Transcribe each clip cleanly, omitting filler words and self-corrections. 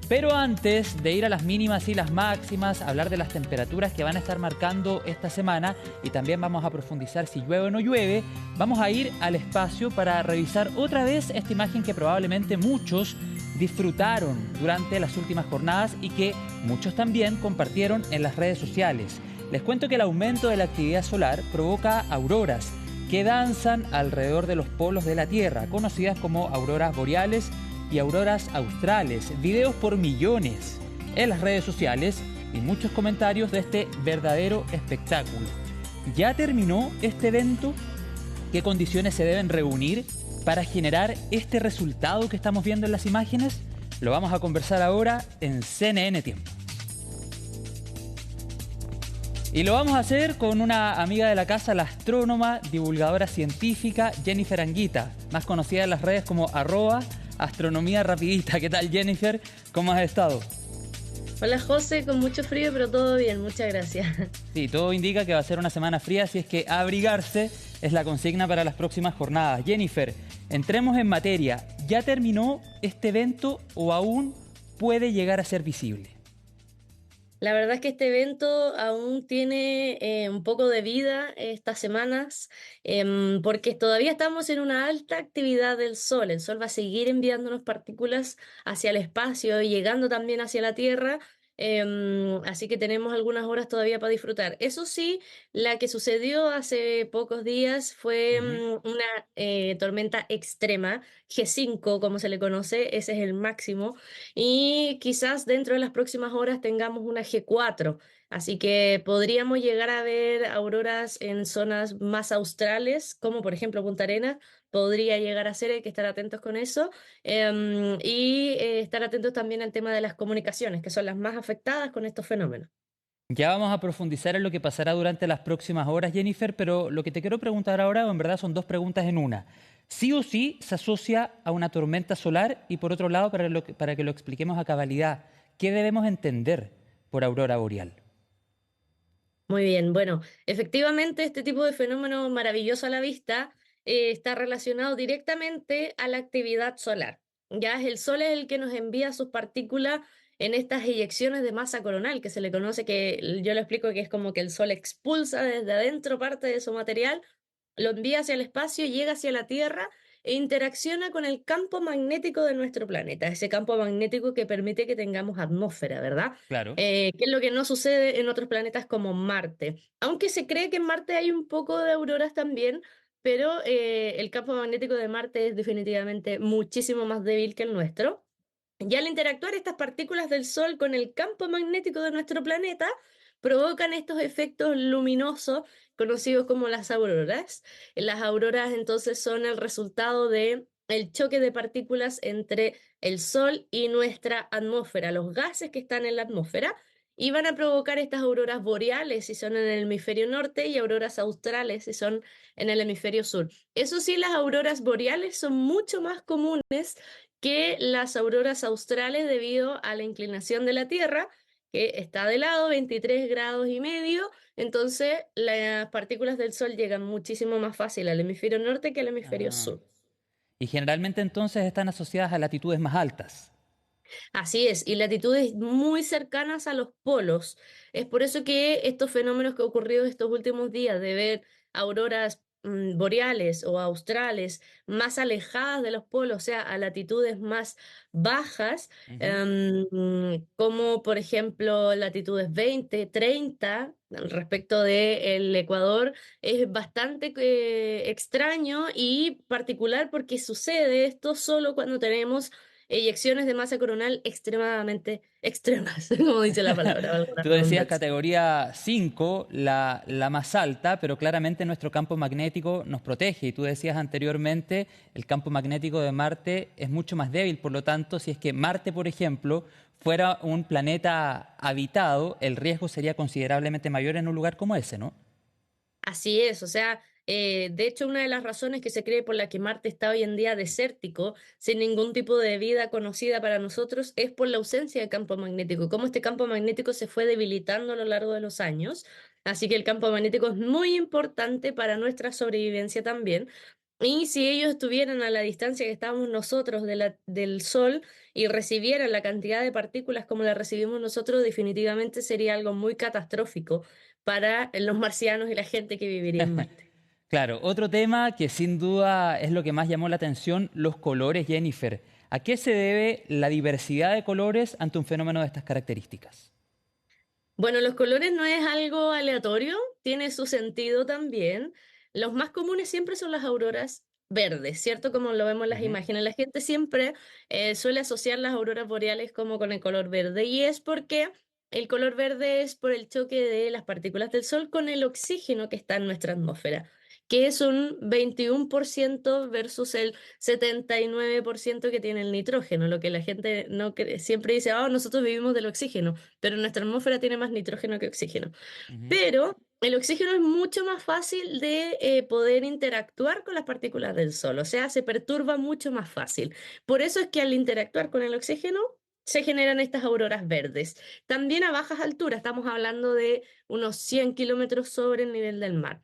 Pero antes de ir a las mínimas y las máximas, hablar de las temperaturas que van a estar marcando esta semana y también vamos a profundizar si llueve o no llueve, vamos a ir al espacio para revisar otra vez esta imagen que probablemente muchos disfrutaron durante las últimas jornadas y que muchos también compartieron en las redes sociales. Les cuento que el aumento de la actividad solar provoca auroras que danzan alrededor de los polos de la Tierra, conocidas como auroras boreales y auroras australes. Videos por millones en las redes sociales y muchos comentarios de este verdadero espectáculo. ¿Ya terminó este evento? ¿Qué condiciones se deben reunir para generar este resultado que estamos viendo en las imágenes? Lo vamos a conversar ahora en CNN Tiempo. Y lo vamos a hacer con una amiga de la casa, la astrónoma, divulgadora científica Jennifer Anguita, más conocida en las redes como @astronomía rapidita. ¿Qué tal, Jennifer? ¿Cómo has estado? Hola José, con mucho frío, pero todo bien, muchas gracias. Sí, todo indica que va a ser una semana fría, así es que abrigarse es la consigna para las próximas jornadas. Jennifer, entremos en materia. ¿Ya terminó este evento o aún puede llegar a ser visible? La verdad es que este evento aún tiene un poco de vida estas semanas, porque todavía estamos en una alta actividad del Sol. El Sol va a seguir enviándonos partículas hacia el espacio y llegando también hacia la Tierra. Así que tenemos algunas horas todavía para disfrutar. Eso sí, la que sucedió hace pocos días fue Ujú. una tormenta extrema, G5 como se le conoce, ese es el máximo, y quizás dentro de las próximas horas tengamos una G4, así que podríamos llegar a ver auroras en zonas más australes, como por ejemplo Punta Arenas, podría llegar a ser, hay que estar atentos con eso, estar atentos también al tema de las comunicaciones, que son las más afectadas con estos fenómenos. Ya vamos a profundizar en lo que pasará durante las próximas horas, Jennifer, pero lo que te quiero preguntar ahora, o en verdad son dos preguntas en una. Sí o sí se asocia a una tormenta solar y por otro lado, para que lo expliquemos a cabalidad, ¿qué debemos entender por aurora boreal? Muy bien, bueno, efectivamente este tipo de fenómeno maravilloso a la vista está relacionado directamente a la actividad solar. Ya el Sol es el que nos envía sus partículas en estas eyecciones de masa coronal, que se le conoce, que yo lo explico que es como que el Sol expulsa desde adentro parte de su material, lo envía hacia el espacio, llega hacia la Tierra e interacciona con el campo magnético de nuestro planeta, ese campo magnético que permite que tengamos atmósfera, ¿verdad? Claro. Que es lo que no sucede en otros planetas como Marte. Aunque se cree que en Marte hay un poco de auroras también, pero el campo magnético de Marte es definitivamente muchísimo más débil que el nuestro. Y al interactuar estas partículas del Sol con el campo magnético de nuestro planeta, provocan estos efectos luminosos conocidos como las auroras. Las auroras entonces son el resultado de el choque de partículas entre el Sol y nuestra atmósfera, los gases que están en la atmósfera, y van a provocar estas auroras boreales si son en el hemisferio norte y auroras australes si son en el hemisferio sur. Eso sí, las auroras boreales son mucho más comunes que las auroras australes debido a la inclinación de la Tierra, que está de lado, 23 grados y medio, entonces las partículas del Sol llegan muchísimo más fácil al hemisferio norte que al hemisferio Ah. sur. Y generalmente entonces están asociadas a latitudes más altas. Así es, y latitudes muy cercanas a los polos. Es por eso que estos fenómenos que han ocurrido estos últimos días de ver auroras boreales o australes más alejadas de los polos, o sea, a latitudes más bajas, Ujú. como por ejemplo latitudes 20, 30, respecto del Ecuador, es bastante extraño y particular porque sucede esto solo cuando tenemos eyecciones de masa coronal extremadamente extremas, como dice la palabra, valga la Tú decías redundancia. categoría 5, la más alta, pero claramente nuestro campo magnético nos protege. Y tú decías anteriormente, el campo magnético de Marte es mucho más débil. Por lo tanto, si es que Marte, por ejemplo, fuera un planeta habitado, el riesgo sería considerablemente mayor en un lugar como ese, ¿no? Así es, o sea, de hecho una de las razones que se cree por la que Marte está hoy en día desértico, sin ningún tipo de vida conocida para nosotros, es por la ausencia de campo magnético, cómo este campo magnético se fue debilitando a lo largo de los años. Así que el campo magnético es muy importante para nuestra sobrevivencia también. Y si ellos estuvieran a la distancia que estamos nosotros del Sol y recibieran la cantidad de partículas como la recibimos nosotros, definitivamente sería algo muy catastrófico para los marcianos y la gente que viviría en Marte. Claro, otro tema que sin duda es lo que más llamó la atención, los colores, Jennifer. ¿A qué se debe la diversidad de colores ante un fenómeno de estas características? Bueno, los colores no es algo aleatorio, tiene su sentido también. Los más comunes siempre son las auroras verdes, ¿cierto? Como lo vemos en las Ujú. imágenes. La gente siempre suele asociar las auroras boreales como con el color verde y es porque el color verde es por el choque de las partículas del Sol con el oxígeno que está en nuestra atmósfera, que es un 21% versus el 79% que tiene el nitrógeno, lo que la gente no siempre dice, oh, nosotros vivimos del oxígeno, pero nuestra atmósfera tiene más nitrógeno que oxígeno. Ujú. Pero el oxígeno es mucho más fácil de poder interactuar con las partículas del Sol, o sea, se perturba mucho más fácil. Por eso es que al interactuar con el oxígeno se generan estas auroras verdes. También a bajas alturas, estamos hablando de unos 100 kilómetros sobre el nivel del mar.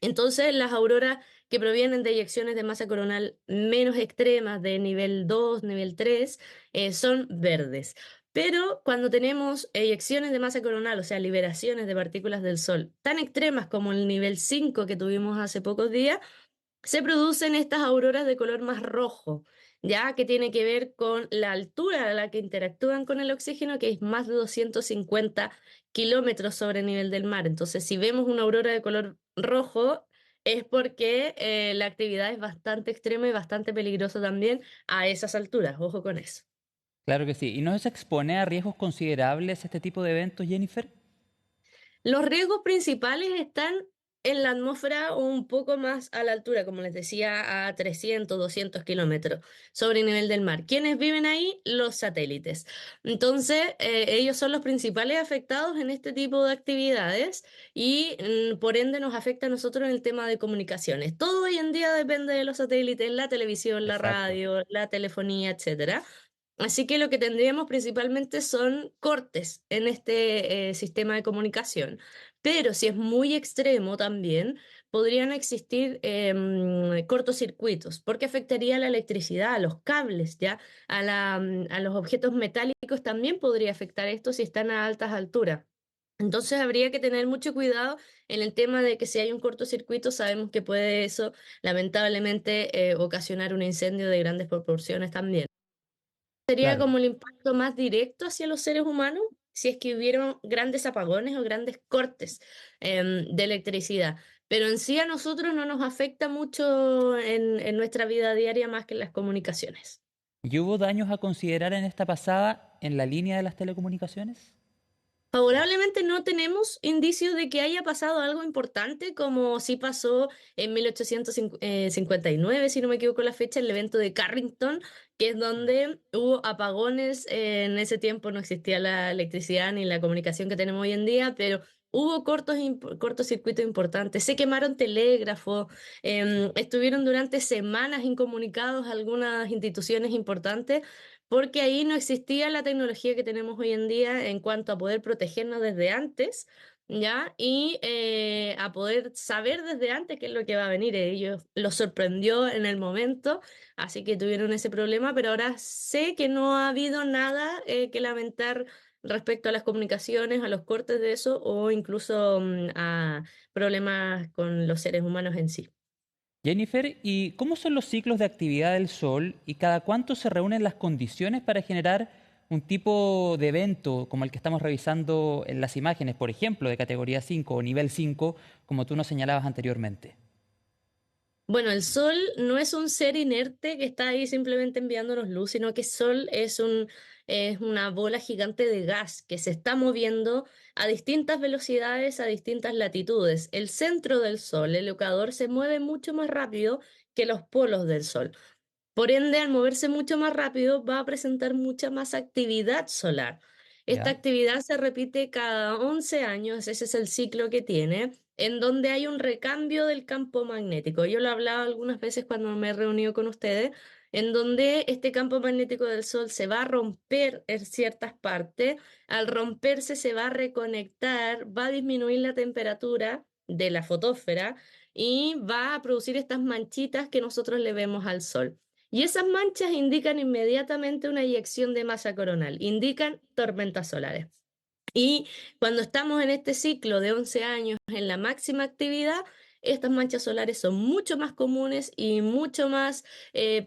Entonces, las auroras que provienen de eyecciones de masa coronal menos extremas, de nivel 2, nivel 3, son verdes. Pero cuando tenemos eyecciones de masa coronal, o sea, liberaciones de partículas del Sol tan extremas como el nivel 5 que tuvimos hace pocos días, se producen estas auroras de color más rojo, ya que tiene que ver con la altura a la que interactúan con el oxígeno, que es más de 250 kilómetros sobre el nivel del mar. Entonces, si vemos una aurora de color rojo, es porque la actividad es bastante extrema y bastante peligrosa también a esas alturas. Ojo con eso. Claro que sí. ¿Y no se expone a riesgos considerables este tipo de eventos, Jennifer? Los riesgos principales están en la atmósfera o un poco más a la altura, como les decía, a 300, 200 kilómetros sobre el nivel del mar. ¿Quiénes viven ahí? Los satélites. Entonces, ellos son los principales afectados en este tipo de actividades y por ende nos afecta a nosotros en el tema de comunicaciones. Todo hoy en día depende de los satélites, la televisión, la Exacto. radio, la telefonía, etcétera. Así que lo que tendríamos principalmente son cortes en este sistema de comunicación. Pero si es muy extremo también, podrían existir cortocircuitos, porque afectaría a la electricidad, a los cables, ¿ya? A los objetos metálicos también podría afectar esto si están a altas alturas. Entonces habría que tener mucho cuidado en el tema de que si hay un cortocircuito, sabemos que puede eso lamentablemente ocasionar un incendio de grandes proporciones también. Sería Claro. como el impacto más directo hacia los seres humanos si es que hubieran grandes apagones o grandes cortes de electricidad. Pero en sí a nosotros no nos afecta mucho en nuestra vida diaria más que en las comunicaciones. ¿Y hubo daños a considerar en esta pasada en la línea de las telecomunicaciones? Favorablemente no tenemos indicios de que haya pasado algo importante, como sí pasó en 1859, si no me equivoco la fecha, el evento de Carrington, que es donde hubo apagones. En ese tiempo no existía la electricidad ni la comunicación que tenemos hoy en día, pero hubo cortocircuitos importantes. Se quemaron telégrafos, estuvieron durante semanas incomunicados algunas instituciones importantes porque ahí no existía la tecnología que tenemos hoy en día en cuanto a poder protegernos desde antes, ¿ya? Y a poder saber desde antes qué es lo que va a venir. Ellos los sorprendió en el momento, así que tuvieron ese problema, pero ahora sé que no ha habido nada que lamentar respecto a las comunicaciones, a los cortes de eso o incluso a problemas con los seres humanos en sí. Jennifer, ¿y cómo son los ciclos de actividad del Sol y cada cuánto se reúnen las condiciones para generar un tipo de evento como el que estamos revisando en las imágenes, por ejemplo, de categoría 5 o nivel 5, como tú nos señalabas anteriormente? Bueno, el Sol no es un ser inerte que está ahí simplemente enviándonos luz, sino que el Sol es una bola gigante de gas que se está moviendo a distintas velocidades, a distintas latitudes. El centro del Sol, el ecuador, se mueve mucho más rápido que los polos del Sol. Por ende, al moverse mucho más rápido, va a presentar mucha más actividad solar. Esta ¿Ya? actividad se repite cada 11 años, ese es el ciclo que tiene, en donde hay un recambio del campo magnético. Yo lo he hablado algunas veces cuando me he reunido con ustedes, en donde este campo magnético del Sol se va a romper en ciertas partes, al romperse se va a reconectar, va a disminuir la temperatura de la fotósfera y va a producir estas manchitas que nosotros le vemos al Sol. Y esas manchas indican inmediatamente una eyección de masa coronal, indican tormentas solares. Y cuando estamos en este ciclo de 11 años en la máxima actividad, estas manchas solares son mucho más comunes y mucho más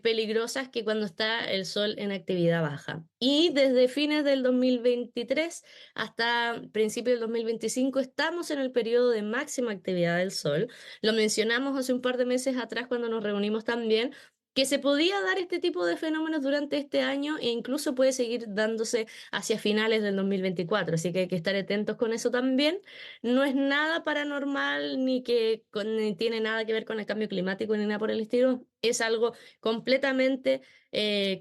peligrosas que cuando está el Sol en actividad baja. Y desde fines del 2023 hasta principios del 2025 estamos en el periodo de máxima actividad del Sol. Lo mencionamos hace un par de meses atrás cuando nos reunimos también, que se podía dar este tipo de fenómenos durante este año e incluso puede seguir dándose hacia finales del 2024, así que hay que estar atentos con eso también. No es nada paranormal ni tiene nada que ver con el cambio climático ni nada por el estilo, es algo completamente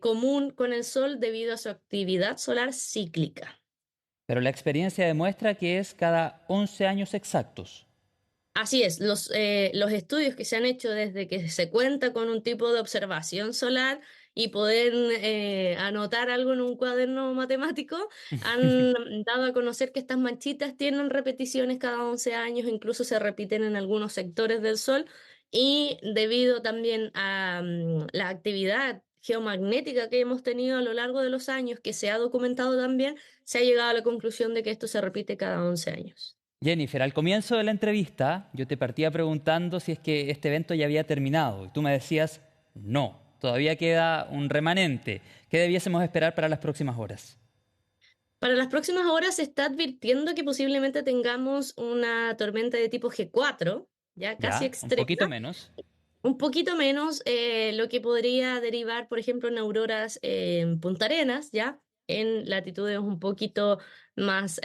común con el Sol debido a su actividad solar cíclica. Pero la experiencia demuestra que es cada 11 años exactos. Así es, los estudios que se han hecho desde que se cuenta con un tipo de observación solar y poder anotar algo en un cuaderno matemático han dado a conocer que estas manchitas tienen repeticiones cada 11 años, incluso se repiten en algunos sectores del Sol y debido también a la actividad geomagnética que hemos tenido a lo largo de los años, que se ha documentado también, se ha llegado a la conclusión de que esto se repite cada 11 años. Jennifer, al comienzo de la entrevista yo te partía preguntando si es que este evento ya había terminado y tú me decías no, todavía queda un remanente. ¿Qué debiésemos esperar para las próximas horas? Para las próximas horas se está advirtiendo que posiblemente tengamos una tormenta de tipo G4, ya casi Ya, un poquito extrema, menos. un poquito menos, lo que podría derivar, por ejemplo, en auroras en Punta Arenas, ya en latitudes un poquito más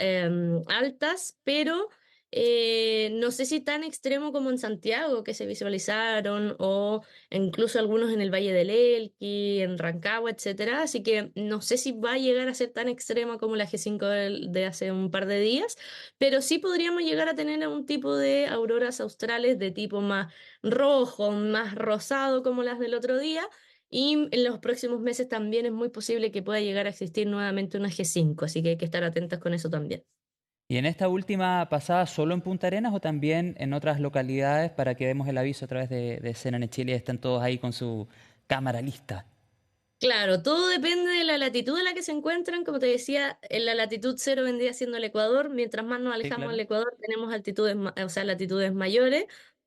altas, pero no sé si tan extremo como en Santiago, que se visualizaron, o incluso algunos en el Valle del Elqui, en Rancagua, etcétera. Así que no sé si va a llegar a ser tan extrema como la G5 de hace un par de días, pero sí podríamos llegar a tener un tipo de auroras australes de tipo más rojo, más rosado como las del otro día. Y en los próximos meses también es muy posible que pueda llegar a existir nuevamente una G5, así que hay que estar atentos con eso también. ¿Y en esta última pasada solo en Punta Arenas o también en otras localidades para que demos el aviso a través de CNN Chile y estén todos ahí con su cámara lista? Claro, todo depende de la latitud en la que se encuentran. Como te decía, en la latitud cero vendría siendo el Ecuador. Mientras más nos Sí, alejamos del claro. Ecuador, tenemos altitudes, o sea, latitudes mayores.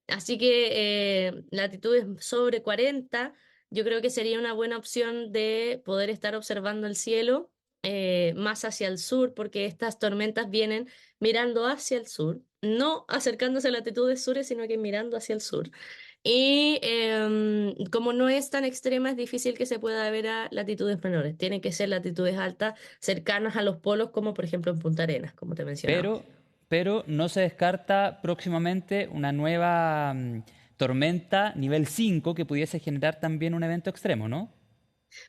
Así que latitudes sobre 40, yo creo que sería una buena opción de poder estar observando el cielo más hacia el sur, porque estas tormentas vienen mirando hacia el sur, no acercándose a latitudes sures, sino que mirando hacia el sur. Y como no es tan extrema, es difícil que se pueda ver a latitudes menores. Tienen que ser latitudes altas, cercanas a los polos, como por ejemplo en Punta Arenas, como te mencionaba. Pero, pero no se descarta próximamente una nueva tormenta nivel 5 que pudiese generar también un evento extremo, ¿no?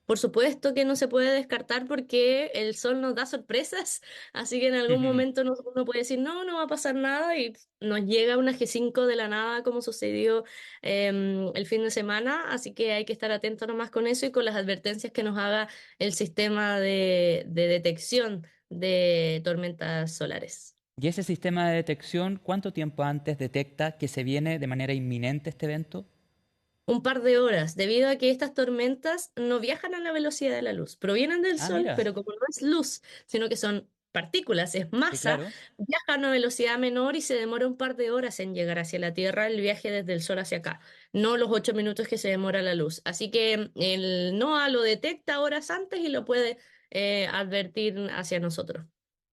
Por supuesto que no se puede descartar porque el sol nos da sorpresas, así que en algún momento uno puede decir, no, no va a pasar nada y nos llega una G5 de la nada como sucedió el fin de semana, así que hay que estar atentos nomás con eso y con las advertencias que nos haga el sistema de detección de tormentas solares. ¿Y ese sistema de detección cuánto tiempo antes detecta que se viene de manera inminente este evento? Un par de horas, debido a que estas tormentas no viajan a la velocidad de la luz, provienen del Ah, Sol, mira, pero como no es luz, sino que son partículas, es sí, masa, claro. viajan a una velocidad menor y se demora un par de horas en llegar hacia la Tierra el viaje desde el Sol hacia acá, no los 8 minutos que se demora la luz. Así que el NOAA lo detecta horas antes y lo puede advertir hacia nosotros.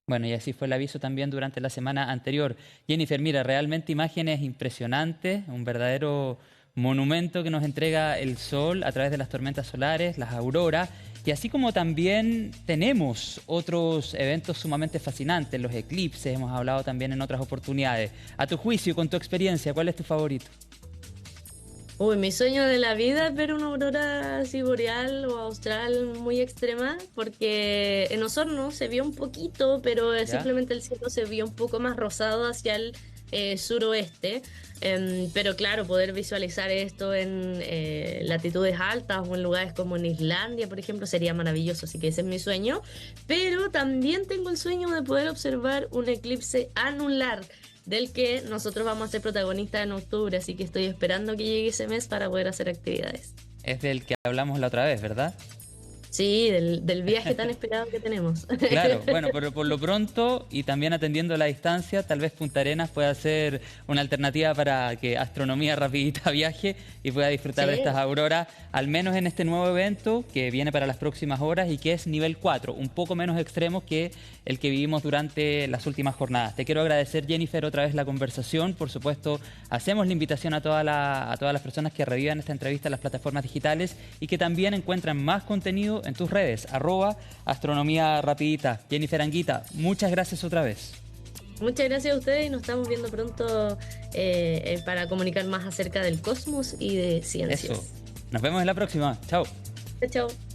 Bueno, y así fue el aviso también durante la semana anterior. Jennifer, mira, realmente imágenes impresionantes, un verdadero monumento que nos entrega el sol a través de las tormentas solares, las auroras, y así como también tenemos otros eventos sumamente fascinantes, los eclipses, hemos hablado también en otras oportunidades. A tu juicio, con tu experiencia, ¿cuál es tu favorito? Uy, mi sueño de la vida es ver una aurora así boreal o austral muy extrema, porque en Osorno se vio un poquito, pero ¿Ya? simplemente el cielo se vio un poco más rosado hacia el suroeste. Pero claro, poder visualizar esto en latitudes altas o en lugares como en Islandia, por ejemplo, sería maravilloso, así que ese es mi sueño. Pero también tengo el sueño de poder observar un eclipse anular del que nosotros vamos a ser protagonistas en octubre, así que estoy esperando que llegue ese mes para poder hacer actividades. Es del que hablamos la otra vez, ¿verdad? Sí, del viaje tan esperado que tenemos. Claro, bueno, pero por lo pronto y también atendiendo la distancia, tal vez Punta Arenas pueda ser una alternativa para que Astronomía Rapidita viaje y pueda disfrutar de Sí. estas auroras, al menos en este nuevo evento que viene para las próximas horas y que es nivel 4, un poco menos extremo que el que vivimos durante las últimas jornadas. Te quiero agradecer, Jennifer, otra vez la conversación. Por supuesto, hacemos la invitación a todas las personas que revivan esta entrevista en las plataformas digitales y que también encuentran más contenido en tus redes, @Astronomía Rapidita. Jennifer Anguita, muchas gracias otra vez. Muchas gracias a ustedes y nos estamos viendo pronto para comunicar más acerca del cosmos y de ciencias. Eso. Nos vemos en la próxima. Chao. Chao, chao.